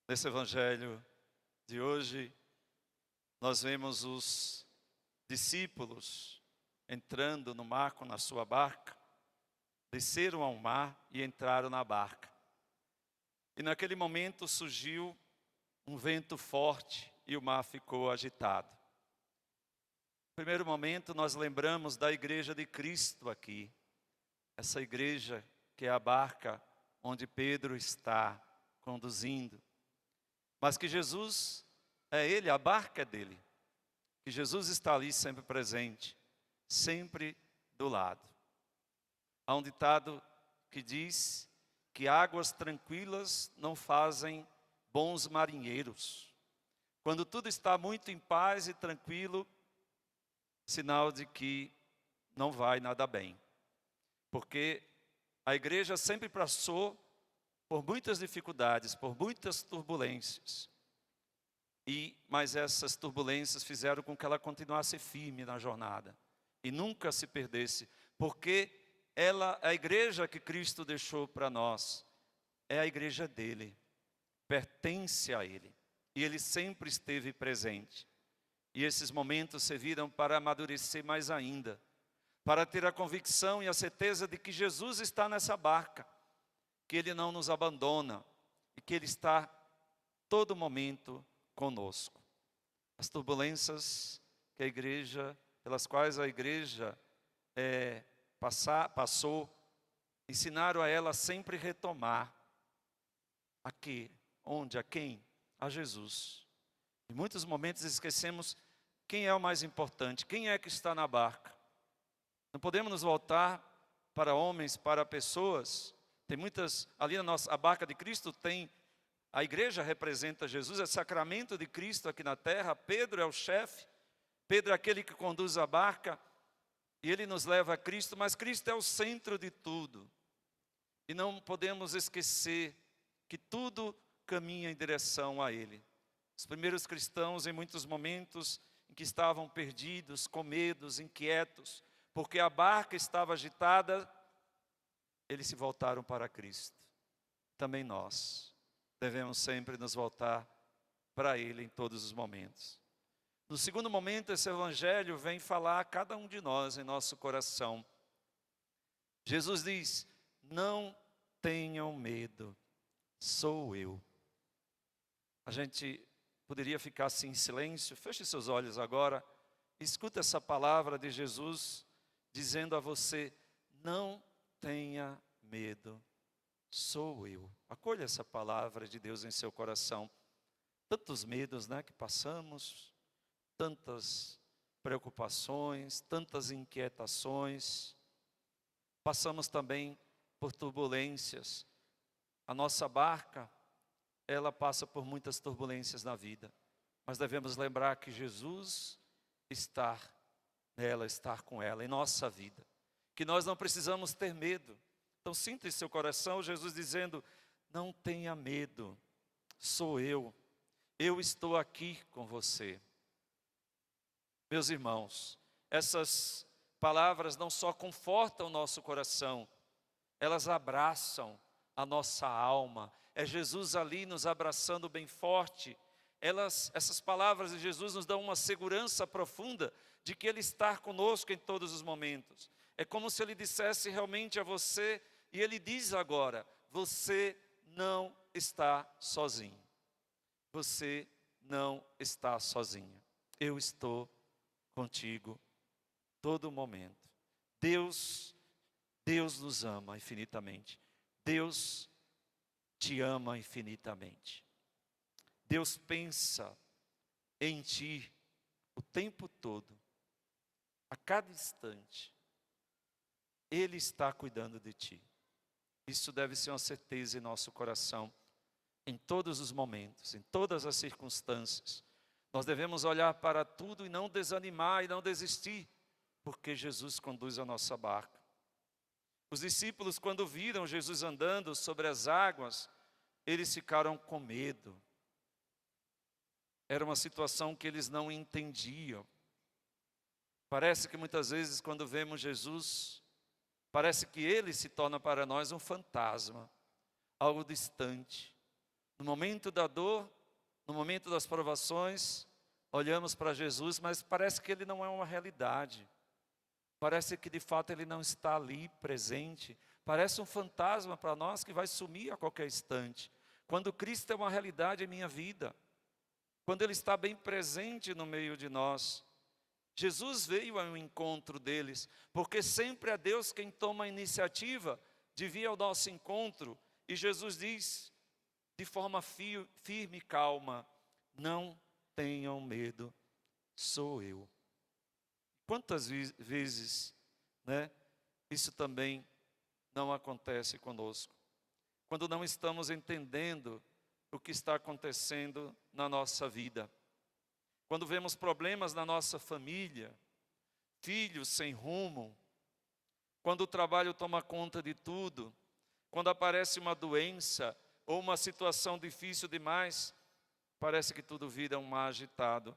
Nesse evangelho de hoje, nós vemos os discípulos entrando no mar com a sua barca, desceram ao mar e entraram na barca. E naquele momento surgiu um vento forte e o mar ficou agitado. No primeiro momento nós lembramos da igreja de Cristo aqui, essa igreja que é a barca onde Pedro está conduzindo. Mas que Jesus é Ele, a barca é dele. Que Jesus está ali sempre presente, sempre do lado. Há um ditado que diz que águas tranquilas não fazem bons marinheiros. Quando tudo está muito em paz e tranquilo, sinal de que não vai nada bem. Porque a igreja sempre passou por muitas dificuldades, por muitas turbulências. Mas essas turbulências fizeram com que ela continuasse firme na jornada e nunca se perdesse, porque a igreja que Cristo deixou para nós é a igreja dele, pertence a ele, e ele sempre esteve presente. E esses momentos serviram para amadurecer mais ainda, para ter a convicção e a certeza de que Jesus está nessa barca, que Ele não nos abandona e que Ele está todo momento conosco. As turbulências pelas quais a igreja passou, ensinaram a ela a sempre retomar a quem? A Jesus. Em muitos momentos esquecemos quem é o mais importante, quem é que está na barca. Não podemos nos voltar para homens, para pessoas. Tem muitas, ali a barca de Cristo tem, a igreja representa Jesus, é sacramento de Cristo aqui na terra. Pedro é o chefe, Pedro é aquele que conduz a barca, e ele nos leva a Cristo, mas Cristo é o centro de tudo. E não podemos esquecer que tudo caminha em direção a Ele. Os primeiros cristãos, em muitos momentos em que estavam perdidos, com medos, inquietos, porque a barca estava agitada, eles se voltaram para Cristo. Também nós devemos sempre nos voltar para Ele em todos os momentos. No segundo momento, esse evangelho vem falar a cada um de nós em nosso coração. Jesus diz: não tenham medo, sou eu. A gente poderia ficar assim em silêncio, feche seus olhos agora, escuta essa palavra de Jesus dizendo a você: não tenha medo, sou eu. Acolha essa palavra de Deus em seu coração. Tantos medos, que passamos, tantas preocupações, tantas inquietações. Passamos também por turbulências. A nossa barca, ela passa por muitas turbulências na vida. Mas devemos lembrar que Jesus está nela, estar com ela em nossa vida. Que nós não precisamos ter medo. Então sinta em seu coração Jesus dizendo: não tenha medo, sou eu estou aqui com você. Meus irmãos, essas palavras não só confortam o nosso coração, elas abraçam a nossa alma. É Jesus ali nos abraçando bem forte. Essas palavras de Jesus nos dão uma segurança profunda de que Ele está conosco em todos os momentos. É como se Ele dissesse realmente a você, e Ele diz agora: você não está sozinho. Você não está sozinha. Eu estou contigo todo momento. Deus nos ama infinitamente. Deus te ama infinitamente. Deus pensa em ti o tempo todo, a cada instante. Ele está cuidando de ti. Isso deve ser uma certeza em nosso coração, em todos os momentos, em todas as circunstâncias. Nós devemos olhar para tudo e não desanimar e não desistir, porque Jesus conduz a nossa barca. Os discípulos, quando viram Jesus andando sobre as águas, eles ficaram com medo. Era uma situação que eles não entendiam. Parece que muitas vezes quando vemos Jesus, parece que Ele se torna para nós um fantasma, algo distante. No momento da dor, no momento das provações, olhamos para Jesus, mas parece que Ele não é uma realidade. Parece que de fato Ele não está ali presente. Parece um fantasma para nós que vai sumir a qualquer instante. Quando Cristo é uma realidade em minha vida, quando Ele está bem presente no meio de nós. Jesus veio ao encontro deles, porque sempre é Deus quem toma a iniciativa de vir ao nosso encontro. E Jesus diz, de forma firme e calma, não tenham medo, sou eu. Quantas vezes, né, isso também não acontece conosco? Quando não estamos entendendo o que está acontecendo na nossa vida. Quando vemos problemas na nossa família, filhos sem rumo, quando o trabalho toma conta de tudo, quando aparece uma doença ou uma situação difícil demais, parece que tudo vira um mar agitado.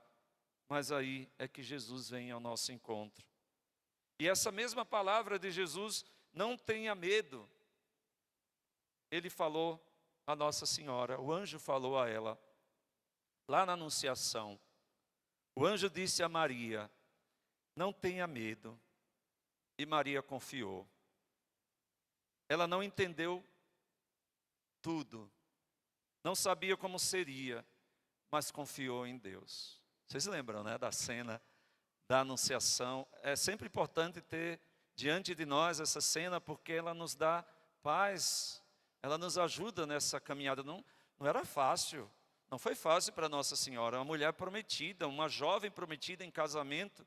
Mas aí é que Jesus vem ao nosso encontro. E essa mesma palavra de Jesus, não tenha medo, Ele falou a Nossa Senhora, o anjo falou a ela, lá na Anunciação. O anjo disse a Maria, não tenha medo. E Maria confiou. Ela não entendeu tudo, não sabia como seria, mas confiou em Deus. Vocês lembram, né, da cena da Anunciação? É sempre importante ter diante de nós essa cena, porque ela nos dá paz, ela nos ajuda nessa caminhada. Não era fácil, não foi fácil para Nossa Senhora, uma mulher prometida, uma jovem prometida em casamento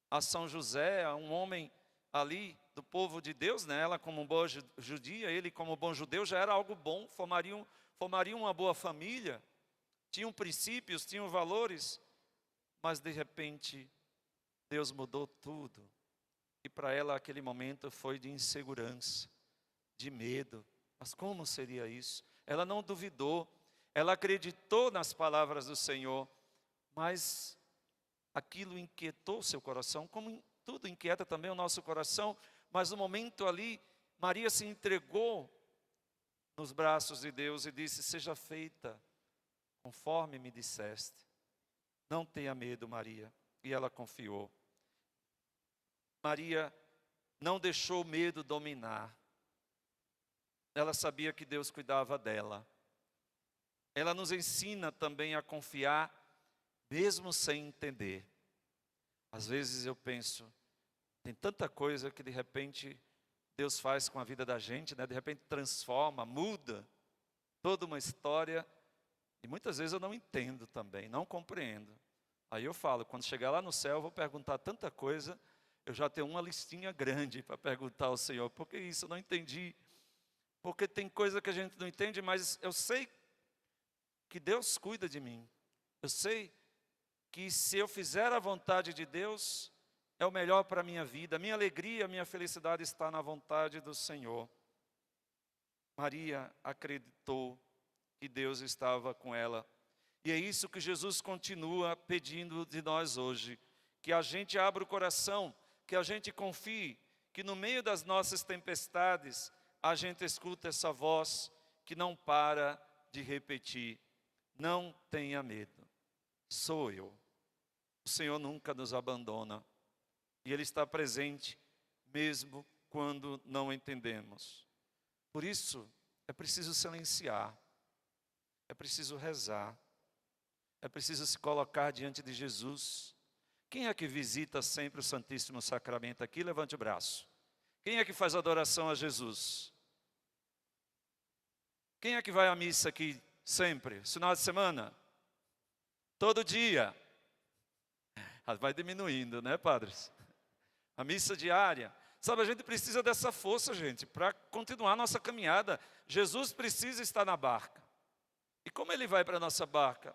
a São José, a um homem ali do povo de Deus, né? Ela como boa judia, ele como bom judeu, já era algo bom, formariam uma boa família, tinham princípios, tinham valores, mas de repente Deus mudou tudo. E para ela aquele momento foi de insegurança, de medo. Mas como seria isso? Ela não duvidou, ela acreditou nas palavras do Senhor, mas aquilo inquietou seu coração, como tudo inquieta também o nosso coração. Mas no momento ali, Maria se entregou nos braços de Deus e disse, seja feita conforme me disseste. Não tenha medo, Maria. E ela confiou. Maria não deixou o medo dominar. Ela sabia que Deus cuidava dela. Ela nos ensina também a confiar, mesmo sem entender. Às vezes eu penso, tem tanta coisa que de repente Deus faz com a vida da gente, né? De repente transforma, muda toda uma história. E muitas vezes eu não entendo também, não compreendo. Aí eu falo, quando chegar lá no céu, eu vou perguntar tanta coisa, eu já tenho uma listinha grande para perguntar ao Senhor, por que isso eu não entendi? Porque tem coisa que a gente não entende, mas eu sei que Deus cuida de mim. Eu sei que se eu fizer a vontade de Deus, é o melhor para a minha vida. A minha alegria, a minha felicidade está na vontade do Senhor. Maria acreditou que Deus estava com ela. E é isso que Jesus continua pedindo de nós hoje. Que a gente abra o coração, que a gente confie, que no meio das nossas tempestades, a gente escuta essa voz que não para de repetir. Não tenha medo, sou eu. O Senhor nunca nos abandona. E Ele está presente, mesmo quando não entendemos. Por isso, é preciso silenciar. É preciso rezar. É preciso se colocar diante de Jesus. Quem é que visita sempre o Santíssimo Sacramento aqui? Levante o braço. Quem é que faz adoração a Jesus? Quem é que vai à missa aqui sempre? Final de semana? Todo dia? Vai diminuindo, né, padres? A missa diária. Sabe, a gente precisa dessa força, gente, para continuar a nossa caminhada. Jesus precisa estar na barca. E como Ele vai para a nossa barca?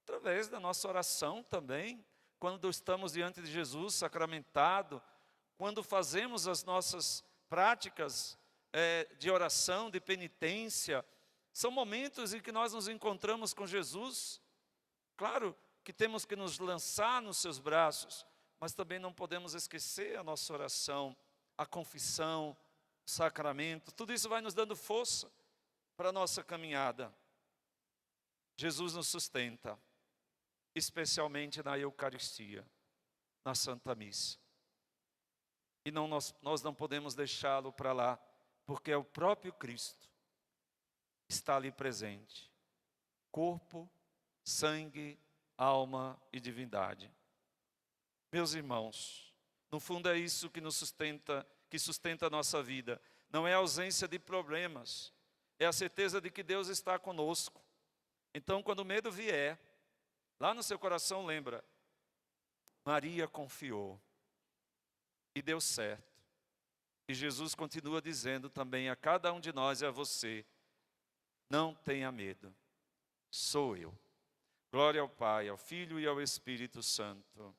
Através da nossa oração também. Quando estamos diante de Jesus sacramentado, quando fazemos as nossas práticas de oração, de penitência, são momentos em que nós nos encontramos com Jesus. Claro que temos que nos lançar nos seus braços, mas também não podemos esquecer a nossa oração, a confissão, o sacramento. Tudo isso vai nos dando força para a nossa caminhada. Jesus nos sustenta, especialmente na Eucaristia, na Santa Missa. E nós não podemos deixá-lo para lá, porque é o próprio Cristo que está ali presente. Corpo, sangue, alma e divindade. Meus irmãos, no fundo é isso que nos sustenta, que sustenta a nossa vida. Não é a ausência de problemas, é a certeza de que Deus está conosco. Então, quando o medo vier, lá no seu coração lembra, Maria confiou e deu certo. E Jesus continua dizendo também a cada um de nós e a você, não tenha medo, sou eu. Glória ao Pai, ao Filho e ao Espírito Santo.